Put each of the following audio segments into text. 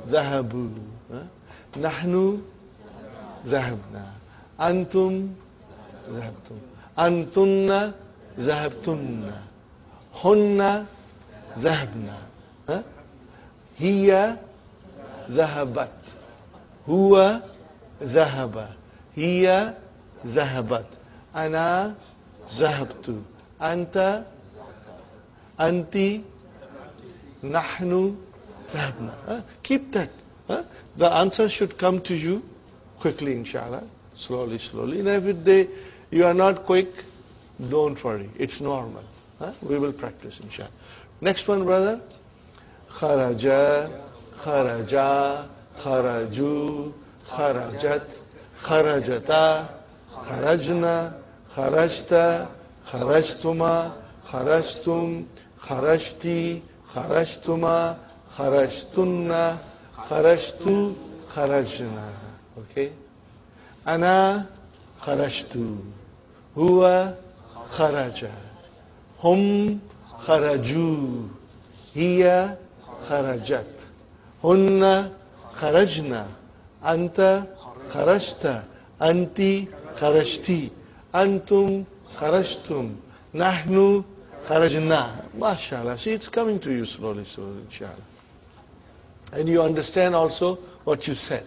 ذهبوا نحن ذهبنا أنتم ذهبتم أنتن ذهبتن هن ذهبنا هي ذهبت هو ذهب هي ذهبت أنا ذهبت أنت أنت نحن ذهبنا. Keep that. The answer should come to you quickly, inshallah. Slowly, slowly. And if you are not quick, don't worry. It's normal. We will practice, inshallah. Next one, brother. Kharaja, kharaja, kharaju, kharajat, kharajata, kharajna, kharajta, kharajtuma, kharajtum, kharajti, kharajtuma, kharajtunna, kharajtu, kharajna. Okay? Ana kharajtu. Huwa kharaja. Hum kharaju. Hiya kharajat. Hunna kharajna. Anta kharajta. Anti kharajti. Antum kharajtum. Nahnu kharajna. MashaAllah. See, it's coming to you slowly, slowly, inshallah. And you understand also what you said.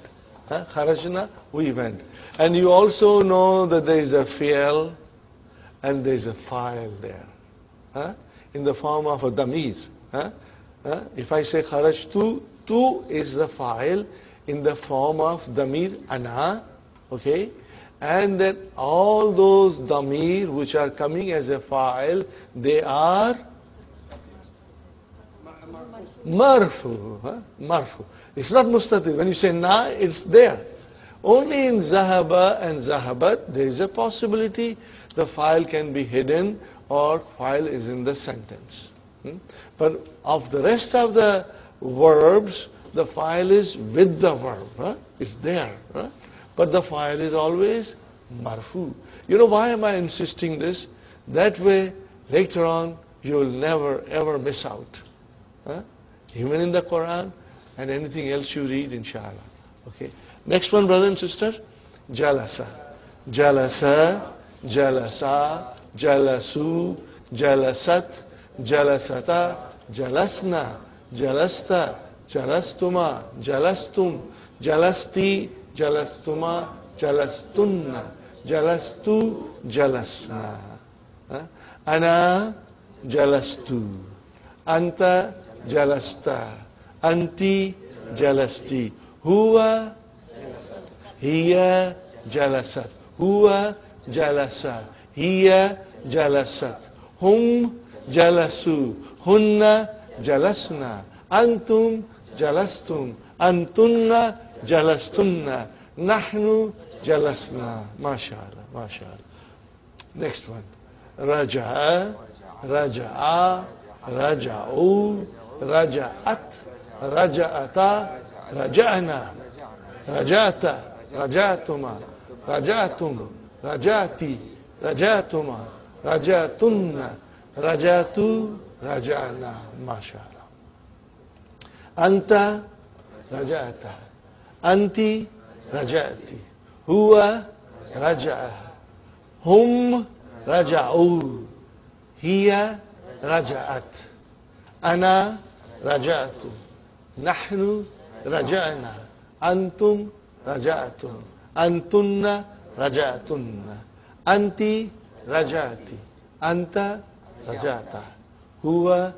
Kharajna, we went. And you also know that there is a fi'l and there is a fa'il there. In the form of a damir. If I say kharajtu, tu is the fa'il in the form of damir ana. Okay? And that all those damir which are coming as a fa'il, they are marfu. Marfu. It's not mustatir. When you say na, it's there. Only in zahaba and zahabat, there is a possibility the file can be hidden or file is in the sentence. But of the rest of the verbs, the file is with the verb. It's there. But the file is always marfu. You know why am I insisting this? That way, later on, you will never ever miss out. Even in the Quran and anything else you read, inshallah. Okay. Next one, brother and sister. Jalasa. Jalasa. Jalasa. Jalasu. Jalasat. Jalasata. Jalasna. Jalasta. Jalastuma. Jalastum. Jalasti. Jalastuma. Jalastunna. Jalastu. Jalasna. Ana. Jalastu. Anta. Jalasta. Anti jalasti. Huwa hiya jalasat. Huwa jalasa. Hiya jalasat. Hum jalasu. Hunna jalasna. Antum jalastum. Antunna jalastunna. Nahnu jalasna. MashaAllah. MashaAllah. Next one. Raja'a. Raja'a. Raja'u. Raja'at. Raja'ata. Raja'na. Raja'ta. Raja'tuma. Raja'tum. Raja'ti. Raja'tuma. Raja'tunna. Raja'tu. Raja'na. MashaAllah. Anta. Raja'ta. Anti. Raja'ti. Huwa. Raja'a. Hum. Raja'u. Hiya. Raja'at. Ana. Raja'tu. Nahnu raja'na. Antum raja'tum. Antunna raja'tunna. Anti raja'ti. Anta raja'ta. Huwa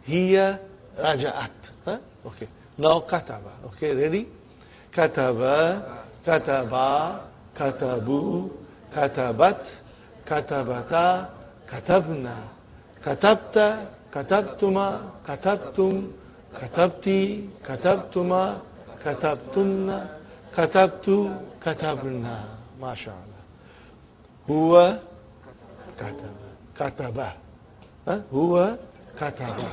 hiya raja'at. Okay. Now kataba. Okay, ready? Kataba, kataba, katabu, katabat, katabata, katabna. Katabta, katabtuma, katabtum, katabti, katabtuma, katabtunna, katabtu, katabna. MashaAllah. Huwa kataba. Kataba. Huwa kataba.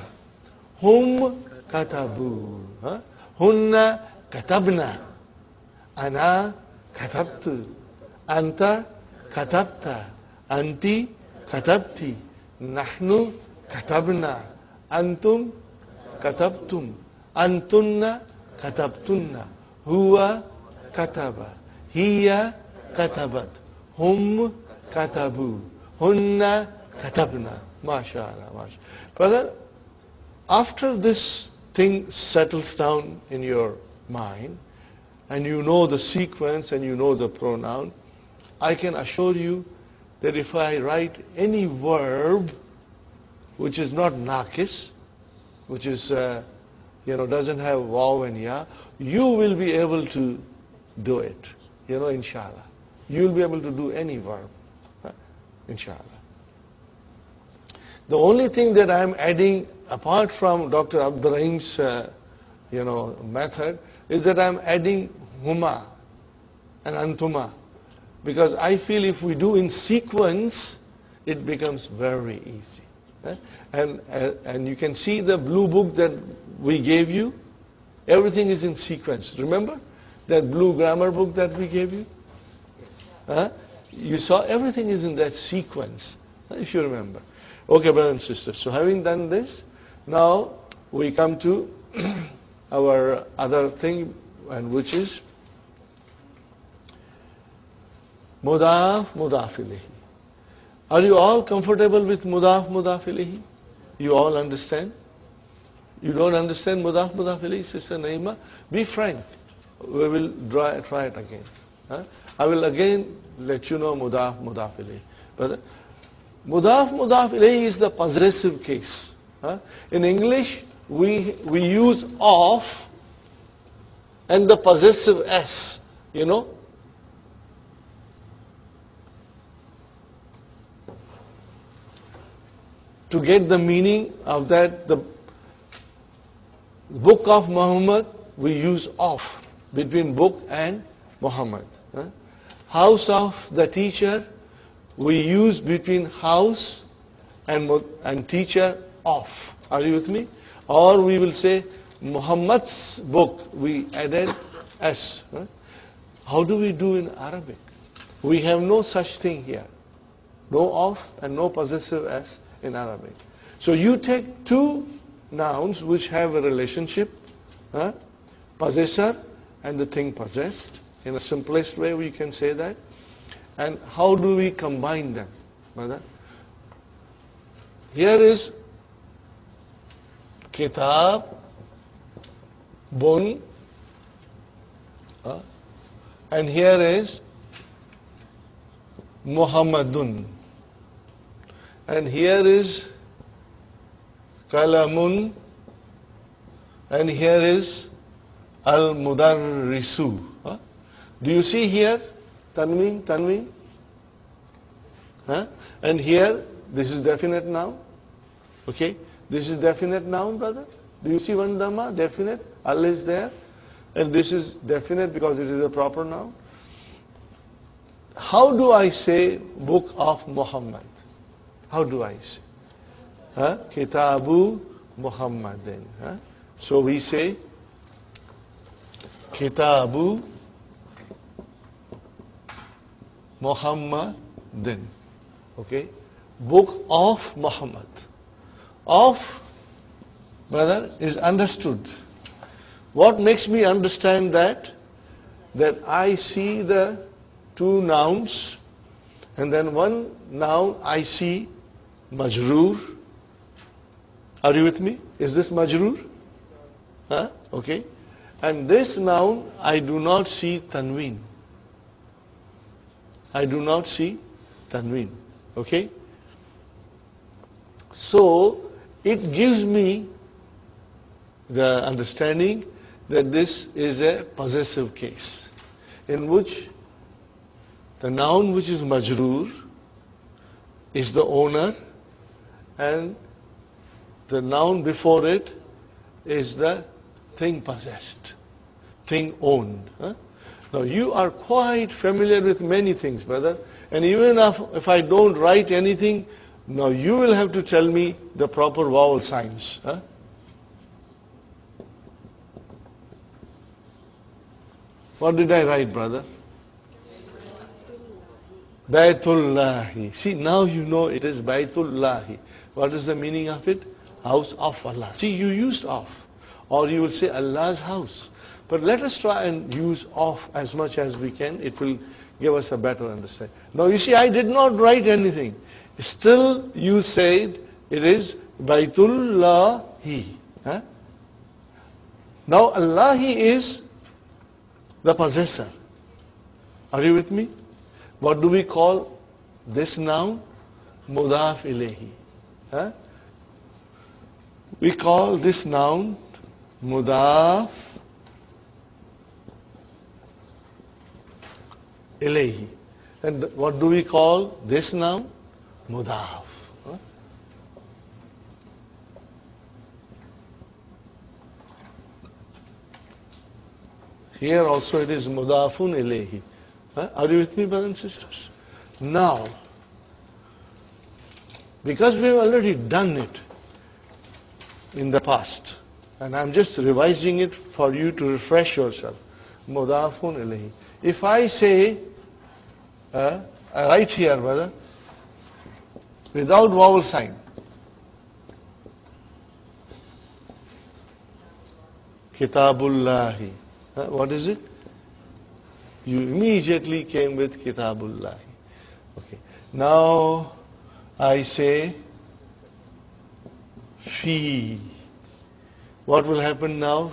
Hum katabu. Hunna katabna. Ana katabtu. Anta katabta. Anti katabti. Nahnu katabna. Antum katabtum. Antunna katabtunna. Huwa kataba. Hiya katabat. Hum katabu. Hunna katabna. MashaAllah, MashaAllah. Brother, after this thing settles down in your mind, and you know the sequence and you know the pronoun, I can assure you that if I write any verb which is not naqis, which is, doesn't have waw and ya, you will be able to do it, inshallah. You will be able to do any verb, inshallah. The only thing that I'm adding, apart from Dr. Abdurrahim's, method, is that I'm adding huma and antuma. Because I feel if we do in sequence, it becomes very easy. And you can see the blue book that we gave you. Everything is in sequence. Remember that blue grammar book that we gave you? You saw everything is in that sequence, if you remember. Okay, brothers and sisters. So having done this, now we come to our other thing, and which is mudaf, mudaf ilayhi. Are you all comfortable with mudaf, mudaf ilayhi? You all understand? You don't understand mudaf, mudaf ilayhi, Sister Naima? Be frank. We will try it again. I will again let you know mudaf, mudaf ilayhi. But mudaf, mudaf ilayhi is the possessive case. In English, we use of and the possessive s, to get the meaning of that. The book of Muhammad, we use of between book and Muhammad. House of the teacher, we use between house and teacher of. Are you with me? Or we will say Muhammad's book, we added s. How do we do in Arabic? We have no such thing here. No of and no possessive s in Arabic. So you take two nouns which have a relationship, possessor and the thing possessed. In the simplest way we can say that. And how do we combine them, brother? Here is kitab, bun, and here is Muhammadun, and here is kalamun, and here is al-mudarrisu. Do you see here tanween, tanween? And here, this is definite noun. Okay, this is definite noun, brother. Do you see one dhamma, definite? Al is there. And this is definite because it is a proper noun. How do I say book of Muhammad? How do I say? Kitabu Muhammadin. So we say Kitabu Muhammadin. Okay? Book of Muhammad. Of, brother, is understood. What makes me understand that? That I see the two nouns, and then one noun I see majroor. Are you with me? Is this majroor? Okay. And this noun I do not see tanween. I do not see tanween. Okay? So, it gives me the understanding that this is a possessive case, in which the noun which is majroor is the owner, and the noun before it is the thing possessed, thing owned. Now you are quite familiar with many things, brother, and even if I don't write anything, now you will have to tell me the proper vowel signs. What did I write, brother? Baitullahi. See, now you know it is Baitullahi. What is the meaning of it? House of Allah. See, you used of. or you will say Allah's house. But let us try and use off as much as we can. It will give us a better understanding. Now you see, I did not write anything. Still you said it is Baitullahi. Huh? Now Allahi is the possessor. Are you with me? What do we call this noun? Mudaf ilayhi. Huh? We call this noun Mudaf ilayhi. And what do we call this noun? Mudaf. Huh? Here also it is Mudafun ilayhi. Huh? Are you with me, brothers and sisters? Now, because we have already done it in the past, and I'm just revising it for you to refresh yourself. Mudafun ilayhi. If I say, I write here, brother, without vowel sign. Kitabullahi. What is it? You immediately came with Kitabullahi. Okay. Now I say Fi. What will happen now?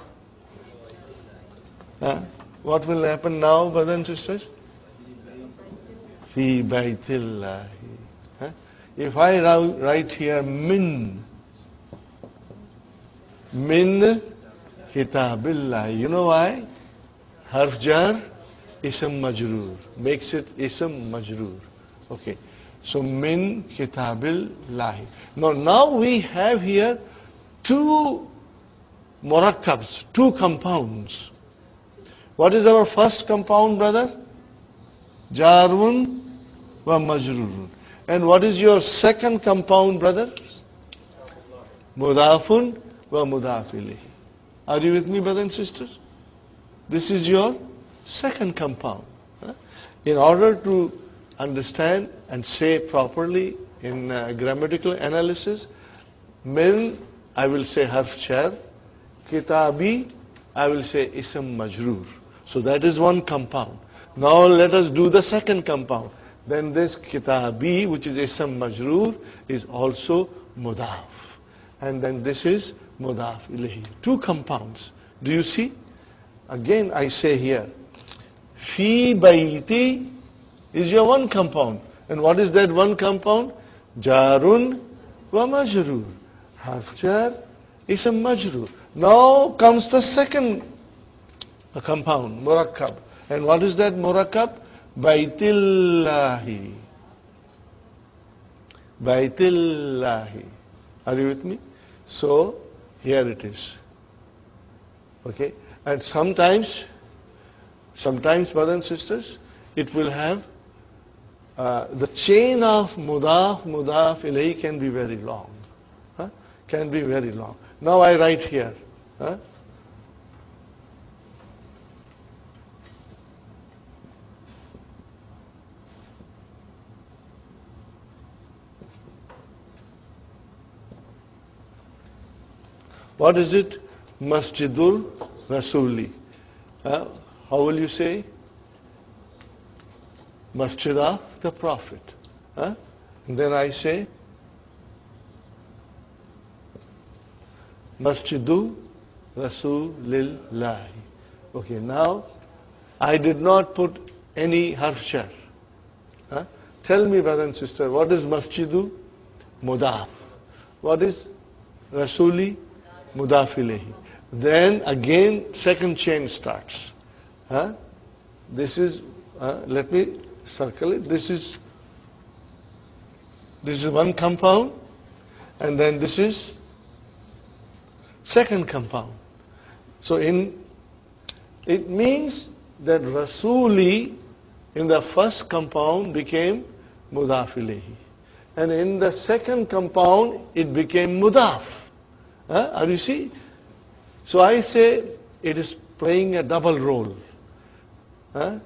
What will happen now, brothers and sisters? Fi Baitillahi. If I write here Min Kitabillahi, you know why? Harf jar, ism majroor. Makes it ism majroor. Okay. So Min Kitabillahi. Now we have here two murakkabs, two compounds. What is our first compound, brother? Jarun wa majrurun. And what is your second compound, brother? Mudafun wa mudaf ilayhi. Are you with me, brothers and sisters? This is your second compound. In order to understand and say properly in grammatical analysis, min, I will say harf jar, kitabi, I will say ism majroor. So that is one compound. Now let us do the second compound. Then this kitabi, which is ism majroor, is also mudaf. And then this is mudaf ilayhi. Two compounds. Do you see? Again I say here, fi baiti is your one compound. And what is that one compound? Jarun wa majroor. Harf jar, ism majroor. Now comes the second compound, murakkab. And what is that murakkab? Baitillahi. Baitillahi. Are you with me? So, here it is. Okay? And sometimes, brothers and sisters, it will have, the chain of mudaf ilayhi can be very long. Can be very long. Now I write here. What is it? Masjidul Rasuli. How will you say? Masjid of the Prophet. And then I say Masjidu Rasulillahi. Okay, now I did not put any harf jar. Tell me, brother and sister, what is Masjidu? Mudaf. What is Rasuli? Mudaf ilayhi. Then again second chain starts. This is, let me circle it. This is one compound, and then this is second compound. So it means that Rasuli in the first compound became Mudaf ilayhi. And in the second compound it became Mudaf. Are you see? So I say it is playing a double role. And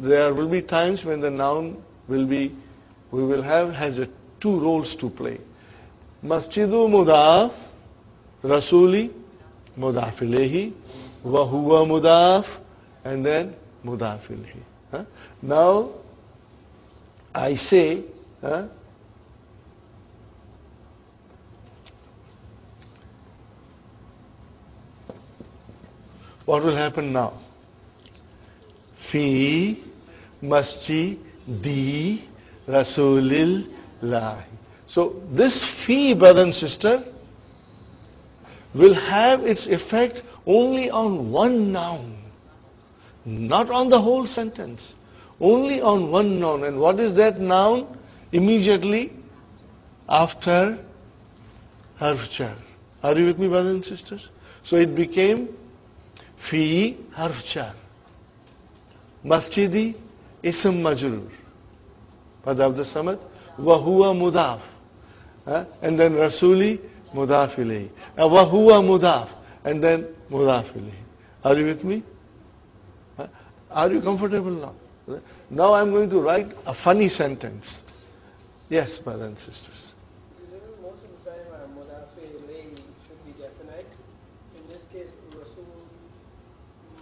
there will be times when the noun has two roles to play. Masjidu Mudaf, Rasuli mudaf ilayhi, wa huwa mudaf, and then mudaf ilayhi. Now, I say, what will happen now? Fi masjidi Rasulillah. So this fi, brother and sister, will have its effect only on one noun, not on the whole sentence, only on one noun. And what is that noun? Immediately after harf jar. Are you with me, brothers and sisters? So it became fi harf jar. Masjidi ism majrur. Pad Abd Samad. Wa huwa mudaf. And then Rasuli mudaf ilayhi. Wa huwa mudaf. And then mudaf ilayhi. Are you with me? Are you comfortable now? Now I'm going to write a funny sentence. Yes, brothers and sisters. Most of the time, mudaf ilayhi should be definite. In this case, Rasul,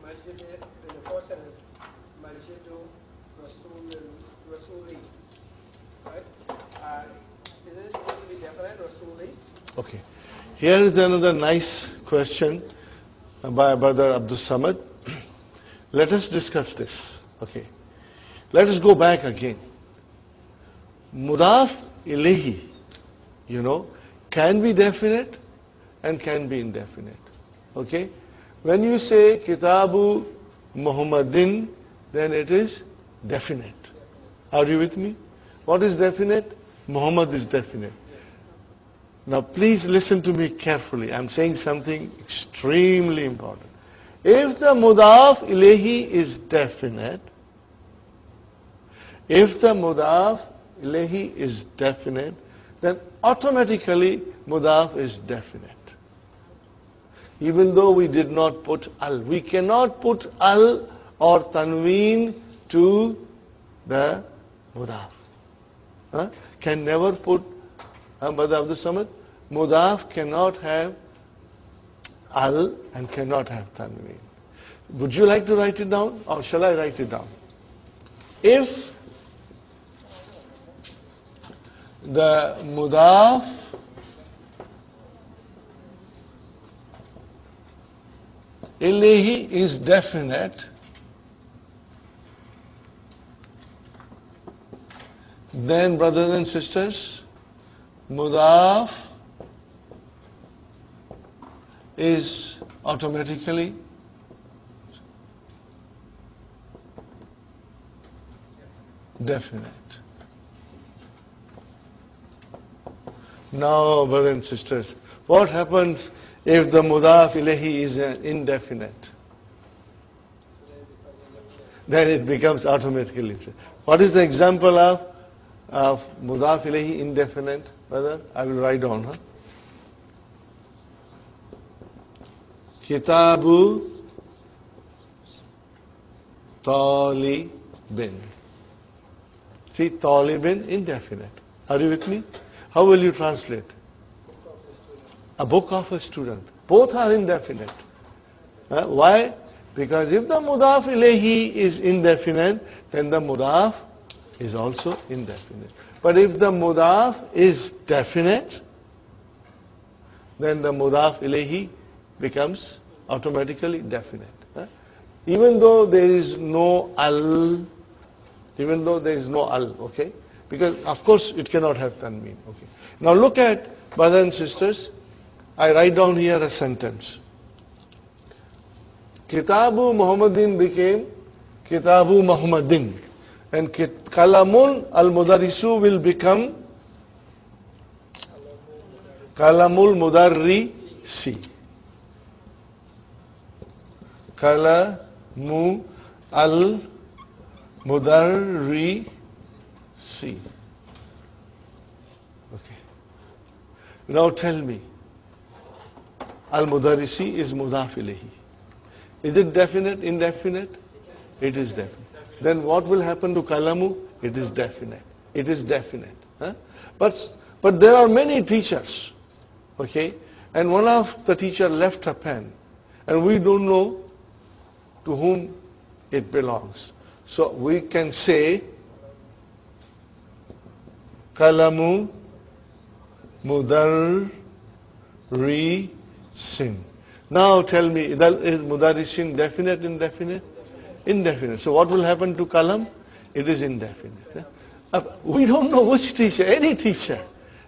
Masjid, in the first sentence, Masjidu, Rasuli. Right? Is this supposed to be definite, Rasuli? Okay. Here is another nice question by Brother Abdul Samad. Let us discuss this. Okay. Let us go back again. Mudaf ilayhi, can be definite and can be indefinite. Okay. When you say Kitabu Muhammadin, then it is definite. Are you with me? What is definite? Muhammad is definite. Now please listen to me carefully. I'm saying something extremely important. If the mudaf ilayhi is definite, then automatically mudaf is definite. Even though we did not put al. We cannot put al or tanween to the mudaf. Can never put, Brother Abdul Samad, mudaf cannot have al and cannot have tanween. Would you like to write it down or shall I write it down? If the mudaf ilayhi is definite, then brothers and sisters, mudaf is automatically definite. Now, brothers and sisters, what happens if the mudaf ilayhi is indefinite? Then it becomes automatically. What is the example of mudaf ilayhi indefinite, brother? I will write down. Kitabu Talibin. See, Talibin, indefinite. Are you with me? How will you translate? A book of a student. Both are indefinite. Why? Because if the mudaf ilayhi is indefinite, then the mudaf is also indefinite. But if the mudaf is definite, then the mudaf ilayhi becomes automatically definite. Even though there is no al, okay? Because of course it cannot have tanween. Okay. Now look at, brothers and sisters, I write down here a sentence. Kitabu Muhammadin became Kitabu Muhammadin. And Kalamun al-Mudarisu will become Kalamul Mudarrisi. Kalamu al-Mudarrisi. Okay. Now tell me, al-Mudarrisi is mudaf ilayhi. Is it definite, indefinite? It is definite. Then what will happen to kalamu? It is definite. It is definite. But there are many teachers, okay? And one of the teacher left a pen And we don't know to whom it belongs. So we can say Kalamu Mudarrisin. Now tell me, is Mudarrisin definite, indefinite? Indefinite. So what will happen to Kalam? It is indefinite. We don't know which teacher, any teacher.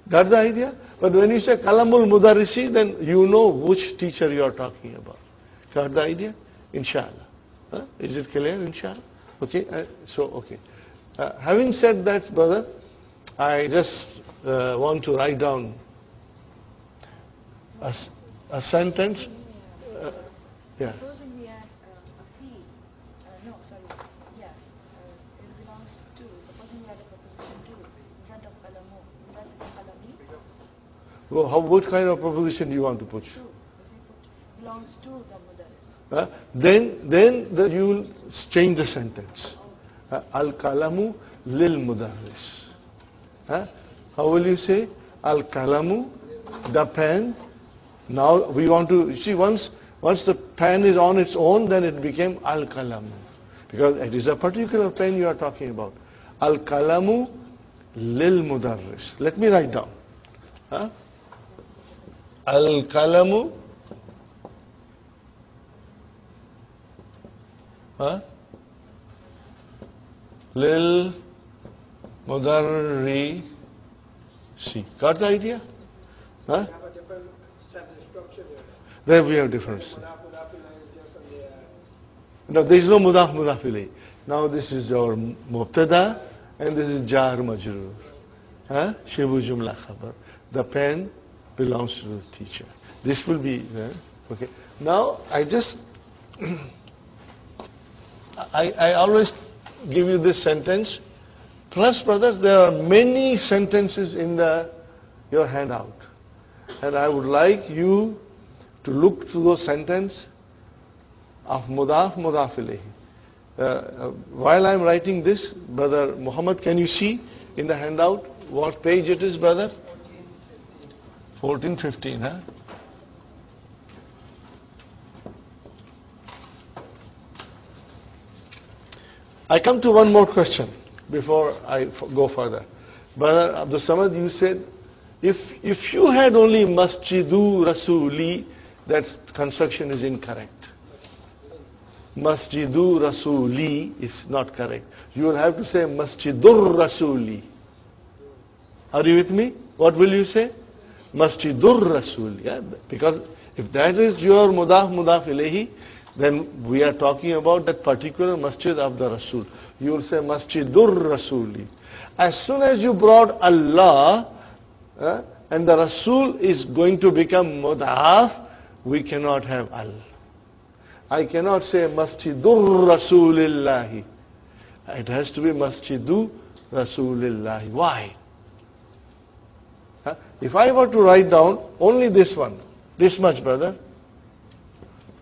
Got the idea? But when you say Kalamul Mudarrisi, then you know which teacher you are talking about. Got the idea? Inshallah. Is it clear? Inshallah. Okay. Okay. Having said that, brother, I just want to write down a sentence. Yeah. Supposing we add a fee, it belongs to, supposing we add a preposition to in front of kalamu, will that become kalami? Well, what kind of proposition do you want to put? To, if we put belongs to the mudaris. Then you will change the sentence. Al-kalamu lil mudarris. How will you say? Al-kalamu, the pen. Now we want to, see, once the pen is on its own, then it became al-kalamu. Because it is a particular pen you are talking about. Al-kalamu lil mudarris. Let me write down. Al-kalamu lil mudarrisi. Got the idea? We have a different sentence structure there. There we have difference. Mudaf ilayhi is just on the No, there is no mudaf ilayhi. Now this is our mubtada and this is jar majroor. Shibu jumla khabar. The pen belongs to the teacher. This will be okay. Now I just I always give you this sentence. Plus, brothers, there are many sentences in your handout. And I would like you to look through those sentences of mudaf ilayhi. While I'm writing this, Brother Muhammad, can you see in the handout what page it is, brother? 14, 15, huh? I come to one more question before I go further. Brother Abdul Samad, you said, if you had only Masjidu Rasuli, that construction is incorrect. Masjidu Rasuli is not correct. You will have to say Masjidur Rasuli. Are you with me? What will you say? Masjidur Rasuli. Yeah? Because if that is your mudaf ilayhi, then we are talking about that particular masjid of the Rasul. You will say Masjidur Rasuli. As soon as you brought Allah, and the Rasul is going to become mudaf, we cannot have al. I cannot say Masjidur Rasulillahi. It has to be Masjidu Rasulillahi. Why? If I were to write down only this one, this much, brother,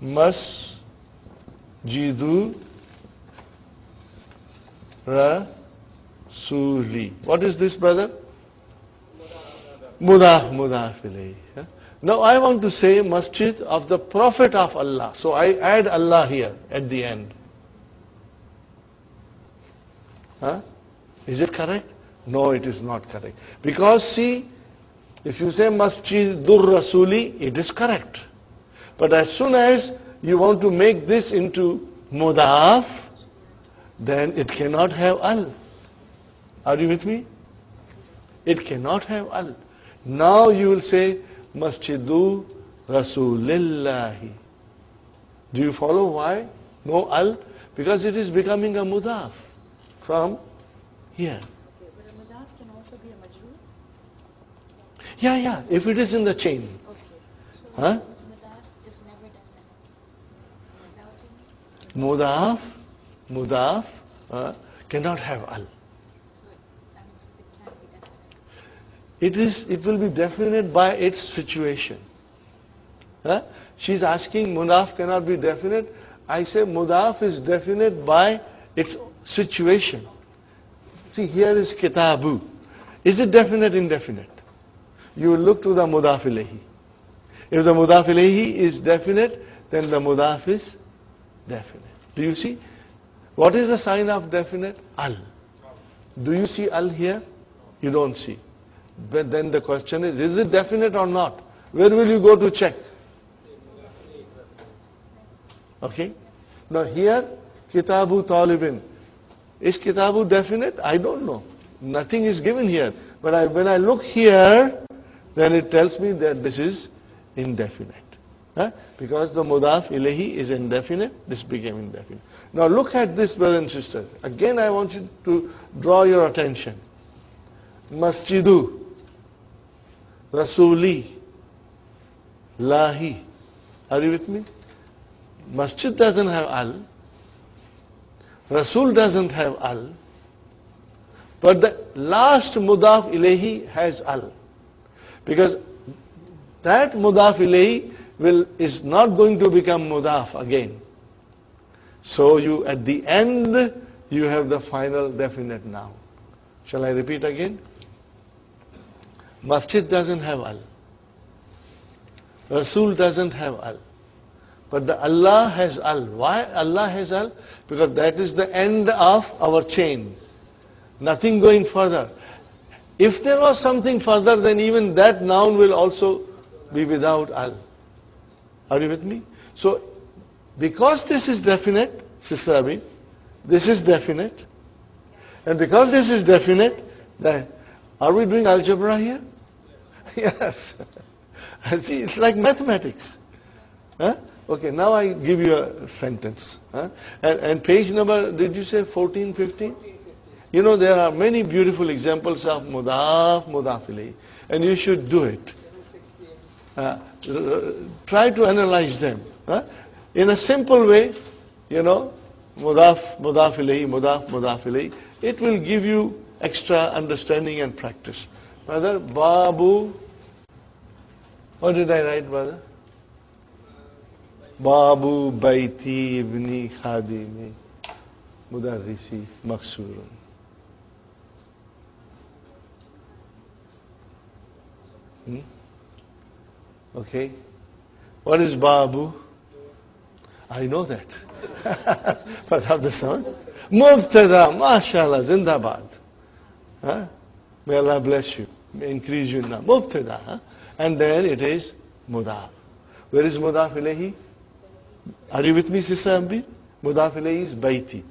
Masjidu Rasuli. What is this, brother? Mudaf ilayhi. Now I want to say Masjid of the Prophet of Allah. So I add Allah here at the end. Is it correct? No, it is not correct. Because see, if you say Masjidur Rasuli, it is correct. But as soon as you want to make this into mudaf, then it cannot have al. Are you with me? It cannot have al. Now you will say Masjidu Rasulillahi. Do you follow why? No al? Because it is becoming a mudaf from here. Okay, but a mudaf can also be a majroor? Yeah, if it is in the chain. Okay. So mudaf is never definite. Mudaf cannot have al. So that means it can't be definite. It will be definite by its situation. She's asking mudaf cannot be definite. I say mudaf is definite by its situation. See, here is kitabu. Is it definite, indefinite? You will look to the mudaf ilayhi. If the mudaf ilayhi is definite, then the mudaf is definite. Do you see? What is the sign of definite? Al. Do you see al here? You don't see. But then the question is it definite or not? Where will you go to check? Okay? Now here, Kitabu Talibin. Is Kitabu definite? I don't know. Nothing is given here. But when I look here, then it tells me that this is indefinite. Because the mudaf ilayhi is indefinite, this became indefinite. Now look at this, brothers and sisters. Again I want you to draw your attention. Masjidu, Rasuli, Lahi. Are you with me? Masjid doesn't have al. Rasul doesn't have al. But the last mudaf ilayhi has al. Because that mudaf ilayhi is not going to become mudaf again. So you, at the end, you have the final definite noun. Shall I repeat again? Masjid doesn't have al. Rasul doesn't have al. But the Allah has al. Why Allah has al? Because that is the end of our chain. Nothing going further. If there was something further, then even that noun will also be without al. Are you with me? So, because this is definite, Sister Abi, this is definite. And because this is definite, then, are we doing algebra here? Yes. See, it's like mathematics. Okay, now I give you a sentence. And page number, did you say 14, 15? You know, there are many beautiful examples of mudaf, mudaf ilayhi, and you should do it. Try to analyze them. In a simple way, you know, mudaf, mudaf ilayhi, mudaf, mudaf ilayhi, it will give you extra understanding and practice. Brother, Babu, what did I write, brother? Babu, Baiti, Ibni, Khadimi, Mudarrisi, Maksurun. Okay. What is Babu? I know that. But have the sound. Mubtada, mashallah, zindabad. May Allah bless you. May increase you now. Mubtada. And then it is mudaf. Where is mudaf ilayhi? Are you with me, Sister Ambi? Mudaf ilayhi is baiti.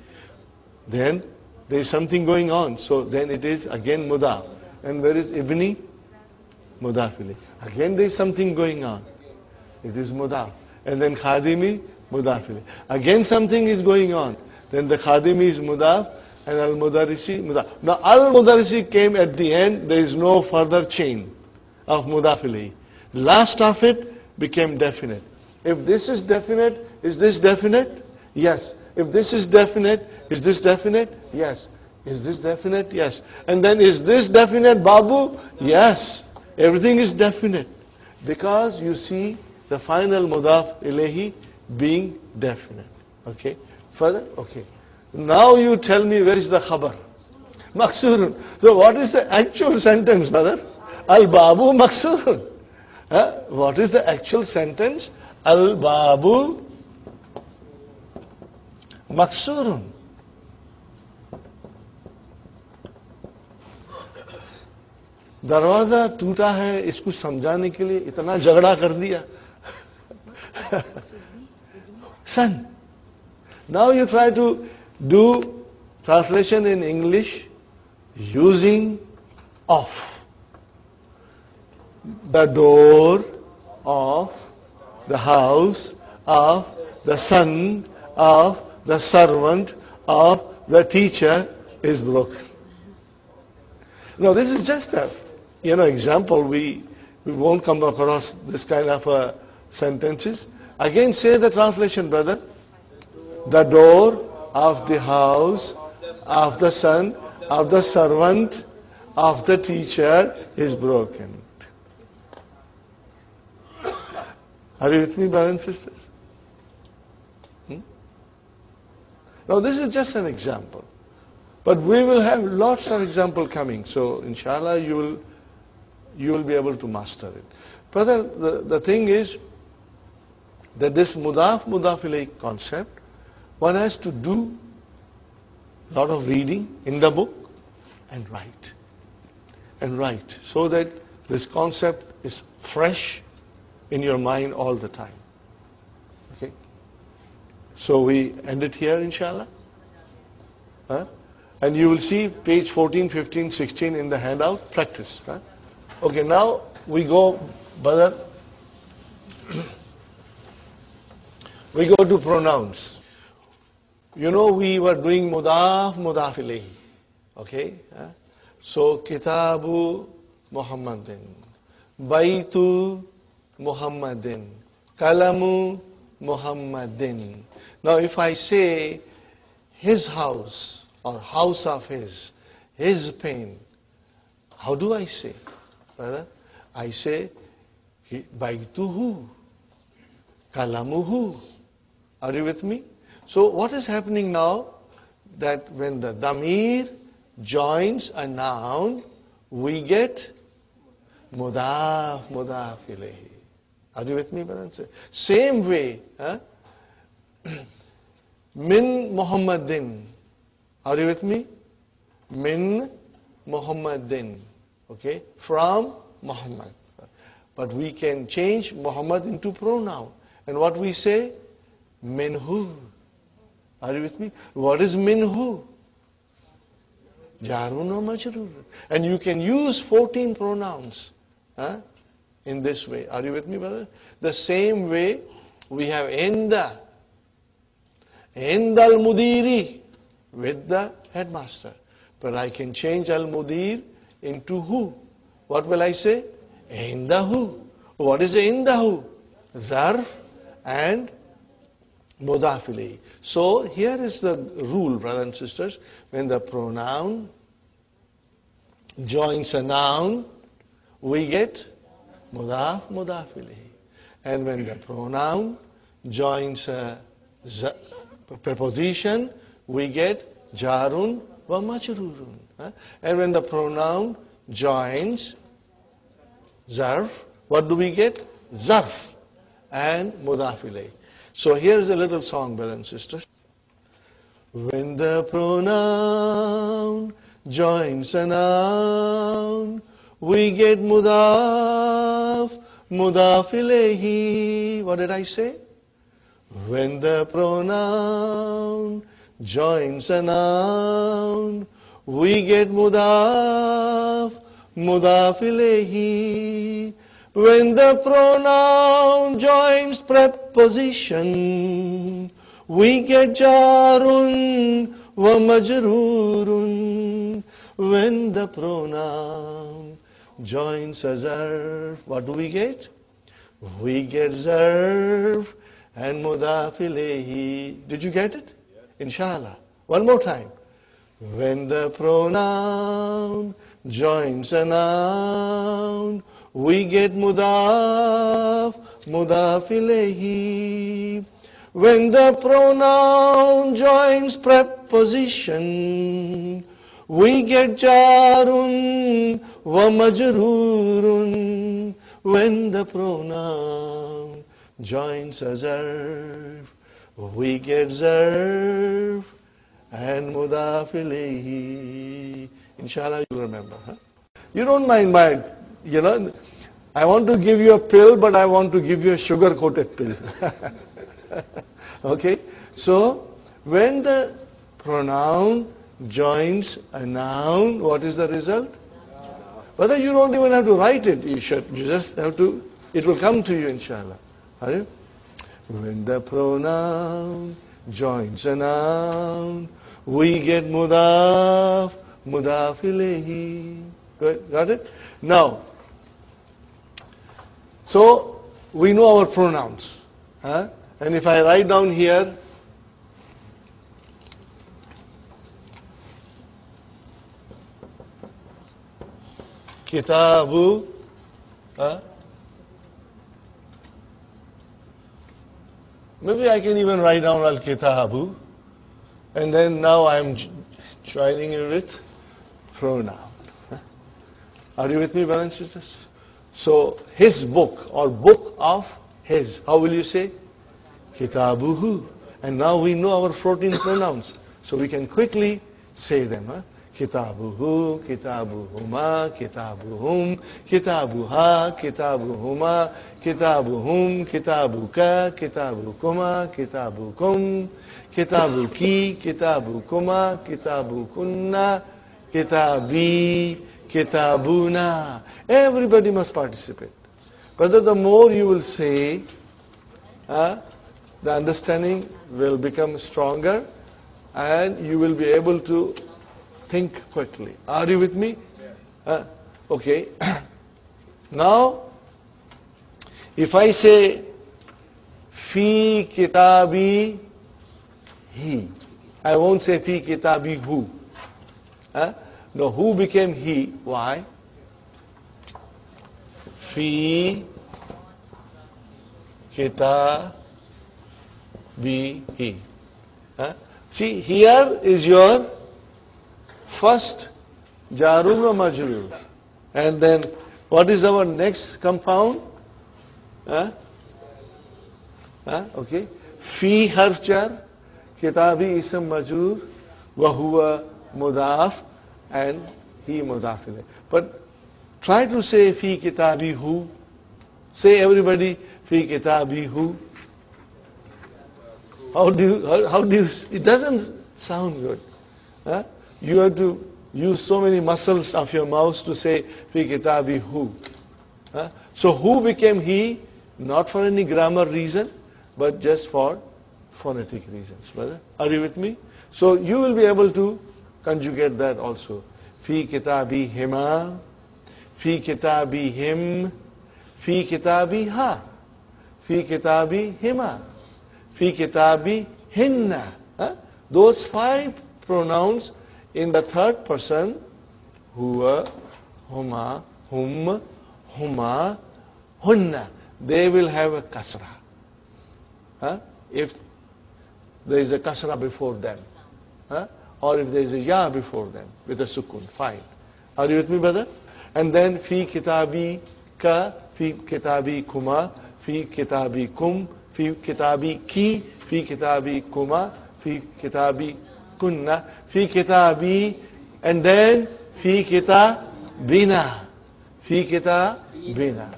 Then there is something going on. So then it is again mudaf. And where is ibni? Mudaf ilayhi. Again there is something going on. It is mudaf. And then khadimi, mudaf ilayhi. Again something is going on. Then the khadimi is mudaf and al-mudarrisi, mudaf. Now al-mudarrisi came at the end. There is no further chain of mudaf ilayhi. Last of it became definite. If this is definite, is this definite? Yes. If this is definite, is this definite? Yes. Is this definite? Yes. And then is this definite, Babu? Yes. Everything is definite. Because you see the final mudaf ilayhi being definite. Okay. Further? Okay. Now you tell me where is the khabar? Maksurun. So what is the actual sentence, brother? Al-Babu Maksurun. What is the actual sentence? Al-Babu Maksurun. दरवाजा टूटा है इसको समझाने के लिए इतना झगड़ा कर दिया. Son, now you try to do translation in English using of. The door of the house of the son of the servant of the teacher is broken. Now this is just a example. We won't come across this kind of sentences. Again say the translation, brother. The door of the house of the son of the servant of the teacher is broken. Are you with me, brothers and sisters? Now this is just an example. But we will have lots of examples coming. So inshallah you will be able to master it. Brother, the thing is, that this mudaf ilayh concept, one has to do a lot of reading in the book and write. So that this concept is fresh in your mind all the time. Okay? So we end it here, inshallah. And you will see page 14, 15, 16 in the handout, practice. Okay, now we go, brother. We go to pronouns. You know, we were doing mudaf ilayhi. Okay? So, kitabu Muhammadin, baitu Muhammadin, kalamu Muhammadin. Now, if I say his house or house of his pen, how do I say, brother? I say baituhu, kalamuhu. Are you with me? So what is happening now? That when the damir joins a noun, we get mudaf ilayhi. Are you with me, brother? Same way, min Muhammadin. Are you with me? Min Muhammadin. Okay? From Muhammad. But we can change Muhammad into pronoun. And what we say? Minhu. Are you with me? What is minhu? Jarun or majrur. And you can use 14 pronouns in this way. Are you with me, brother? The same way we have inda. Inda al-mudiri, with the headmaster. But I can change al-mudir into who. What will I say? Indahu. What is indahu? Zarf and mudaf ilayhi. So here is the rule, brothers and sisters. When the pronoun joins a noun, we get mudaf ilayhi. And when the pronoun joins a preposition, we get jarun wa majrurun. And when the pronoun joins zarf, what do we get? Zarf and mudaf ilayhi. So here's a little song, brothers and sisters. When the pronoun joins a noun, we get mudaf ilayhi. What did I say? When the pronoun joins a noun, we get mudaf ilayhi. When the pronoun joins preposition, we get jarun wa majrurun. When the pronoun joins a zarf, what do we get? We get zarf and mudaf ilayhi. Did you get it? Inshallah. One more time. When the pronoun joins a noun, we get mudaf ilayhi. When the pronoun joins preposition, we get jarun wa majrurun. When the pronoun joins a zarf, we get zarf and mudaf ilayhi. Inshallah, you remember. You don't mind my, I want to give you a pill, but I want to give you a sugar-coated pill. Okay? So, when the pronoun joins a noun, what is the result? Whether you don't even have to write it, you just have to, it will come to you, inshallah. Are you? When the pronoun joins a noun, we get mudaf ilayhi. Good, got it? Now, so we know our pronouns. And if I write down here, kitabu, maybe I can even write down al-kitabu, and then now I'm joining it with pronoun. Are you with me, brothers and sisters? So his book or book of his, how will you say? kitabuhu. And now we know our 14 pronouns. So we can quickly say them. Kitabuhu, kitabuhuma, kitabuhum, kitabuha, kitabuhuma, kitabuhum, kitabuka, kitabukuma, kitabukum, kitabuki, kitabukuma, kitabukunna, kitabi, kitabuna. Everybody must participate. But the more you will say, the understanding will become stronger and you will be able to think quickly. Are you with me? Okay. Now, if I say, fi kitabi he, I won't say fi kitabi hu. No, who became he? Why? Fi kitabi he. See, here is your first jarun wa majrur. And then what is our next compound? Okay. Fi harf jar, kitabi ism majrur, wa huwa mudaf, and he mudaf ilayh. But try to say fi kitabi hu. Say everybody fi kitabi hu. How do you, it doesn't sound good. You have to use so many muscles of your mouth to say fi kitabi hu. So who became he? Not for any grammar reason, but just for phonetic reasons. Brother, are you with me? So you will be able to conjugate that also. Fi kitabi hima, fi kitabi him, fi kitabi ha, fi kitabi hima, fi kitabi hinna. Those 5 pronouns in the third person, huwa, huma, hum, huma, hunna, they will have a kasra. If there is a kasra before them. Or if there is a ya before them with a sukun, fine. Are you with me, brother? And then fi kitabi ka, fi kitabi kuma, fi kitabi kum, fi kitabi ki, fi kitabi kuma, fi kitabi kunna, fi kitabi, and then fi kitabina, fi kitabina,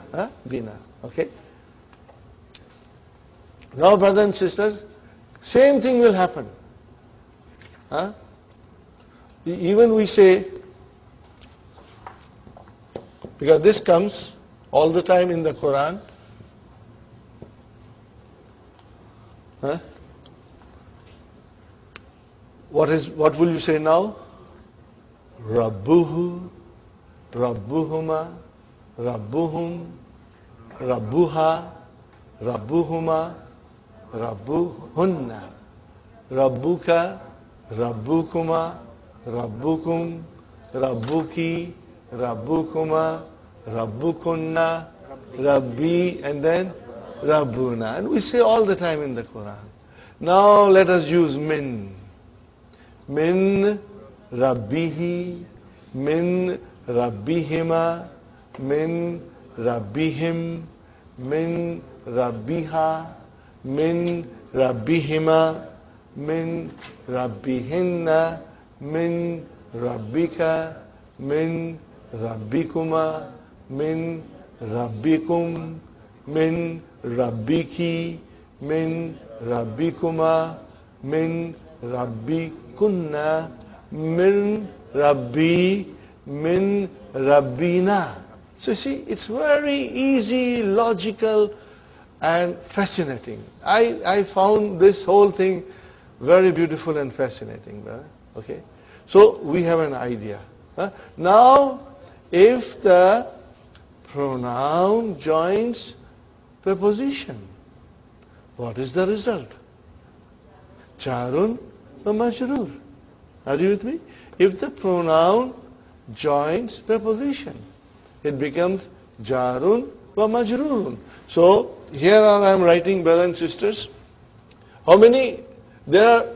bina. Okay. Now, brothers and sisters, same thing will happen. Even we say, because this comes all the time in the Quran. What will you say now? Rabbuhu, Rabbuhuma, Rabbuhum, Rabbuha, Rabbuhuma, Rabbuhunna, Rabbuka, Rabbukuma, Rabbukum, Rabbuki, Rabbukuma, Rabbukunna, Rabbi, and then Rabbuna. And we say all the time in the Quran. Now let us use min. Min Rabbihi, min Rabbihima, min Rabbihim, min Rabbiha, min Rabbihima, min Rabbihinna, min Rabbika, min Rabbikuma, min Rabbikum, min Rabbiki, min Rabbikuma, min Rabbikunna, min Rabbi, min Rabbina. So see, it's very easy, logical, and fascinating. I found this whole thing very beautiful and fascinating. Okay, so we have an idea. Now, if the pronoun joins preposition, what is the result? Jarun wa majrur. Are you with me? If the pronoun joins preposition, it becomes jarun wa majrurun. So here I am writing, brothers and sisters. How many? There are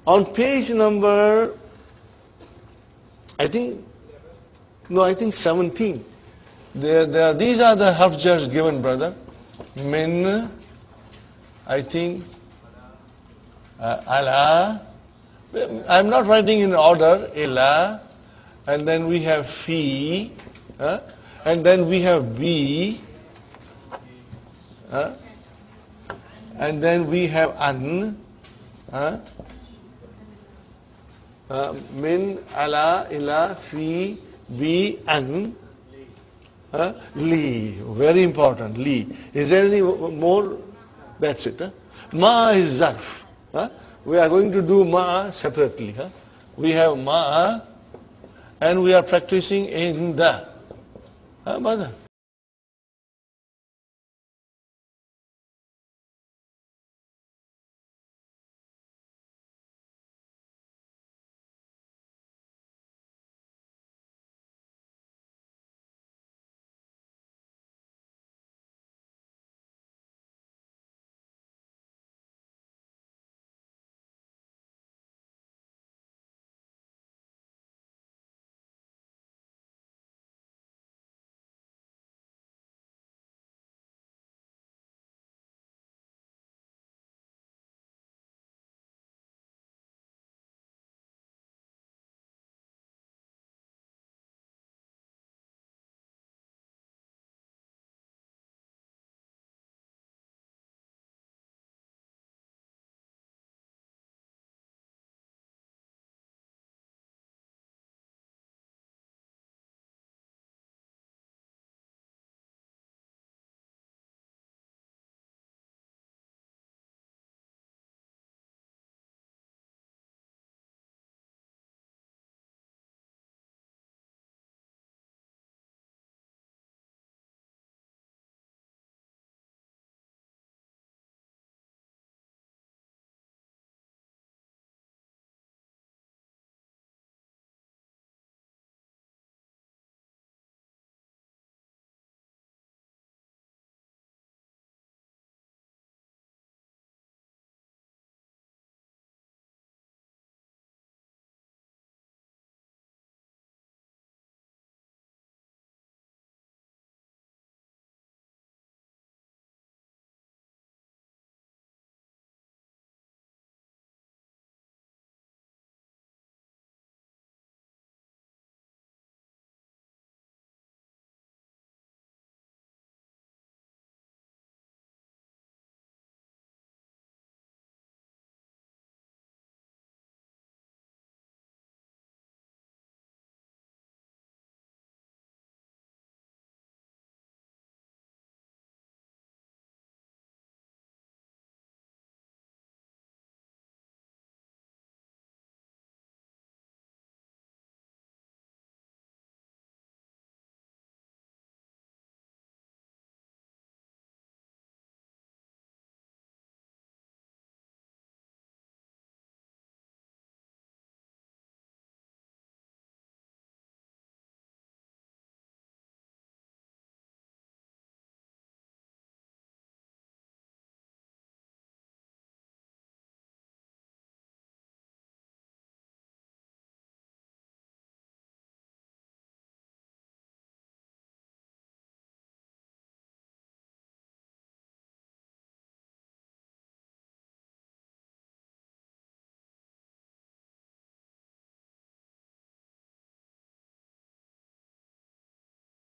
on page number, I think 17. These are the harf jars given, brother. Min, I think ala. I'm not writing in order. Ila, and then we have fi, and then we have bi, and then we have an. Min, ala, ila, fi, bi, an. Li, very important, li. Is there any more? That's it. Ma is zarf. We are going to do ma separately. We have ma and we are practicing in the. Mother.